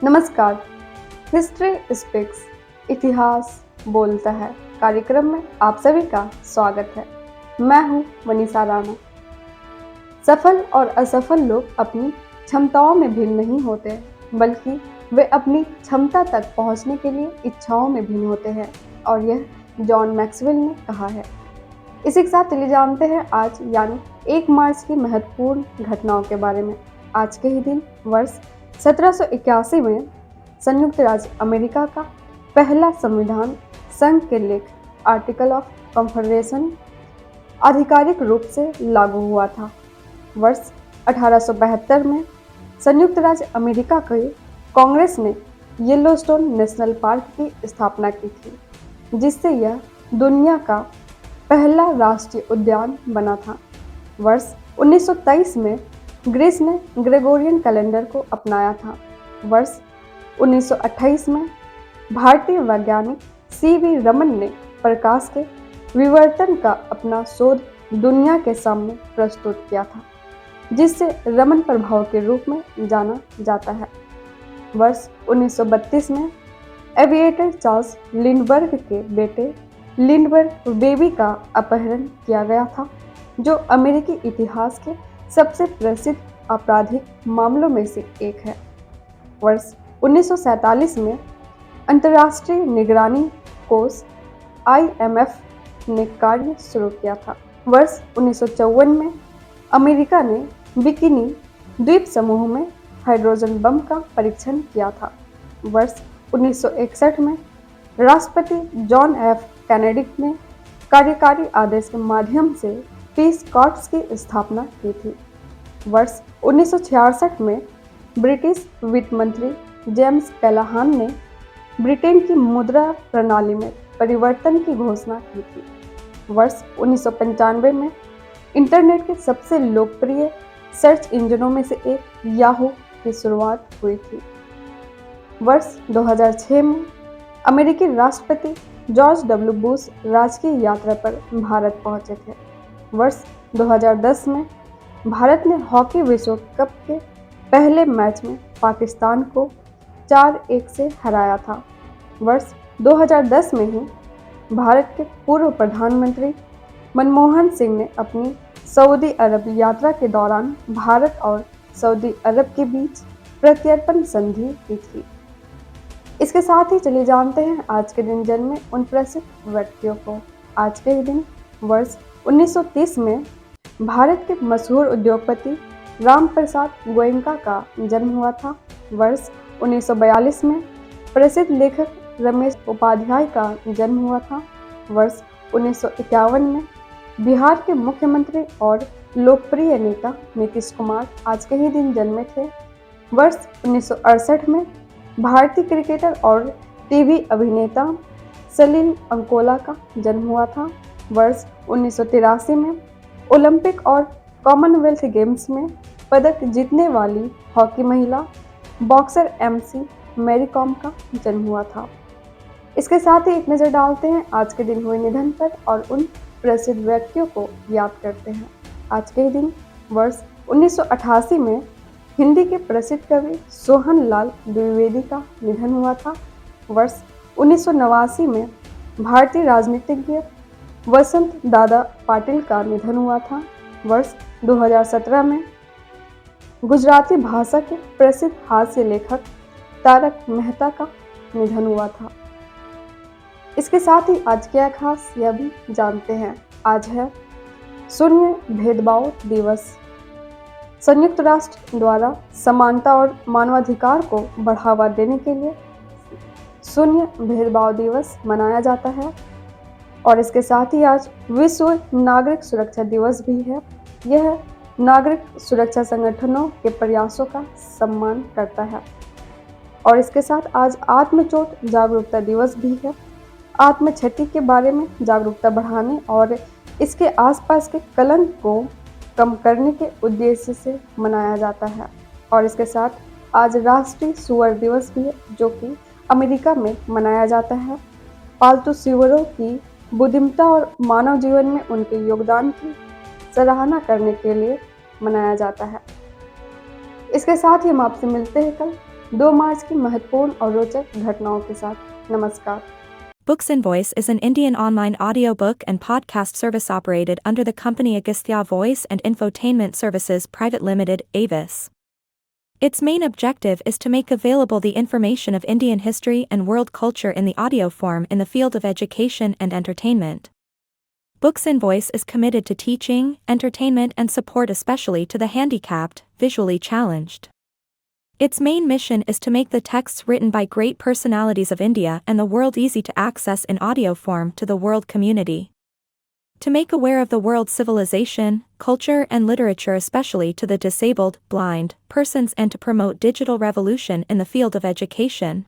नमस्कार। History speaks, इतिहास बोलता है कार्यक्रम में आप सभी का स्वागत है। मैं हूं मनीषा राणा। सफल और असफल लोग अपनी क्षमताओं में भिन्न नहीं होते, बल्कि वे अपनी क्षमता तक पहुंचने के लिए इच्छाओं में भिन्न होते हैं, और यह जॉन मैक्सवेल ने कहा है। इसी के साथ चलिए जानते हैं आज यानी 1 मार्च की महत्वपूर्ण घटनाओं के बारे में। आज के ही दिन वर्ष 1781 में संयुक्त राज्य अमेरिका का पहला संविधान संघ के लेख आर्टिकल ऑफ कन्फेडरेशन आधिकारिक रूप से लागू हुआ था। वर्ष 1872 में संयुक्त राज्य अमेरिका के कांग्रेस ने येलोस्टोन नेशनल पार्क की स्थापना की थी, जिससे यह दुनिया का पहला राष्ट्रीय उद्यान बना था। वर्ष 1923 में ग्रीस ने ग्रेगोरियन कैलेंडर को अपनाया था। वर्ष 1928 में भारतीय वैज्ञानिक सीवी रमन ने प्रकाश के विवर्तन का अपना शोध दुनिया के सामने प्रस्तुत किया था, जिससे रमन प्रभाव के रूप में जाना जाता है। वर्ष 1932 में एविएटर चार्ल्स लिंडबर्ग के बेटे लिंडबर्ग बेबी का अपहरण किया गया था, जो अमेरिकी इतिहास के सबसे प्रसिद्ध आपराधिक मामलों में से एक है। वर्ष 1947 में अंतर्राष्ट्रीय निगरानी कोष IMF ने कार्य शुरू किया था। वर्ष 1954 में अमेरिका ने बिकिनी द्वीप समूह में हाइड्रोजन बम का परीक्षण किया था। वर्ष 1961 में राष्ट्रपति जॉन F कैनेडी ने कार्यकारी आदेश के माध्यम से पीस कॉर्प्स की स्थापना की थी। वर्ष 1966 में ब्रिटिश वित्त मंत्री जेम्स कैलाहान ने ब्रिटेन की मुद्रा प्रणाली में परिवर्तन की घोषणा की थी। वर्ष 1995 में इंटरनेट के सबसे लोकप्रिय सर्च इंजनों में से एक याहू की शुरुआत हुई थी। वर्ष 2006 में अमेरिकी राष्ट्रपति जॉर्ज W. बुश राजकीय यात्रा पर भारत पहुंचे थे। वर्ष 2010 में भारत ने हॉकी विश्व कप के पहले मैच में पाकिस्तान को 4-1 से हराया था। वर्ष 2010 में ही भारत के पूर्व प्रधानमंत्री मनमोहन सिंह ने अपनी सऊदी अरब यात्रा के दौरान भारत और सऊदी अरब के बीच प्रत्यर्पण संधि की थी। इसके साथ ही चलिए जानते हैं आज के दिन जन्मे उन प्रसिद्ध व्यक्तियों को। आज के ही दिन वर्ष 1930 में भारत के मशहूर उद्योगपति राम प्रसाद गोयनका का जन्म हुआ था। वर्ष 1942 में प्रसिद्ध लेखक रमेश उपाध्याय का जन्म हुआ था। वर्ष 1951 में बिहार के मुख्यमंत्री और लोकप्रिय नेता नीतीश कुमार आज के ही दिन जन्मे थे। वर्ष 1968 में भारतीय क्रिकेटर और टीवी अभिनेता सलील अंकोला का जन्म हुआ था। वर्ष 1983 में ओलंपिक और कॉमनवेल्थ गेम्स में पदक जीतने वाली हॉकी महिला बॉक्सर MC मैरी कॉम का जन्म हुआ था। इसके साथ ही एक नज़र डालते हैं आज के दिन हुए निधन पर और उन प्रसिद्ध व्यक्तियों को याद करते हैं। आज के ही दिन वर्ष 1988 में हिंदी के प्रसिद्ध कवि सोहन लाल द्विवेदी का निधन हुआ था। वर्ष 1989 में भारतीय राजनीतिज्ञ वसंत दादा पाटिल का निधन हुआ था। वर्ष 2017 में गुजराती भाषा के प्रसिद्ध हास्य लेखक तारक मेहता का निधन हुआ था। इसके साथ ही आज क्या खास यह भी जानते हैं। आज है शून्य भेदभाव दिवस। संयुक्त राष्ट्र द्वारा समानता और मानवाधिकार को बढ़ावा देने के लिए शून्य भेदभाव दिवस मनाया जाता है। और इसके साथ ही आज विश्व नागरिक सुरक्षा दिवस भी है। यह नागरिक सुरक्षा संगठनों के प्रयासों का सम्मान करता है। और इसके साथ आज आत्मचोट जागरूकता दिवस भी है। आत्मक्षति के बारे में जागरूकता बढ़ाने और इसके आसपास के कलंक को कम करने के उद्देश्य से मनाया जाता है। और इसके साथ आज राष्ट्रीय सूअर दिवस भी है, जो कि अमेरिका में मनाया जाता है। पालतू सूअरों की बुद्धिमत्ता और मानव जीवन में उनके योगदान की सराहना करने के लिए मनाया जाता है। इसके साथ ही हम आपसे मिलते हैं कल। 2 मार्च की महत्वपूर्ण और रोचक घटनाओं के साथ। नमस्कार। Books in Voice is an Indian online audiobook and podcast service operated under the company Agastya Voice and Infotainment Services Private Limited, Avis. Its main objective is to make available the information of Indian history and world culture in the audio form in the field of education and entertainment. Books in Voice is committed to teaching, entertainment and support especially to the handicapped, visually challenged. Its main mission is to make the texts written by great personalities of India and the world easy to access in audio form to the world community. To make aware of the world's civilization, culture and literature especially to the disabled, blind, persons and to promote digital revolution in the field of education,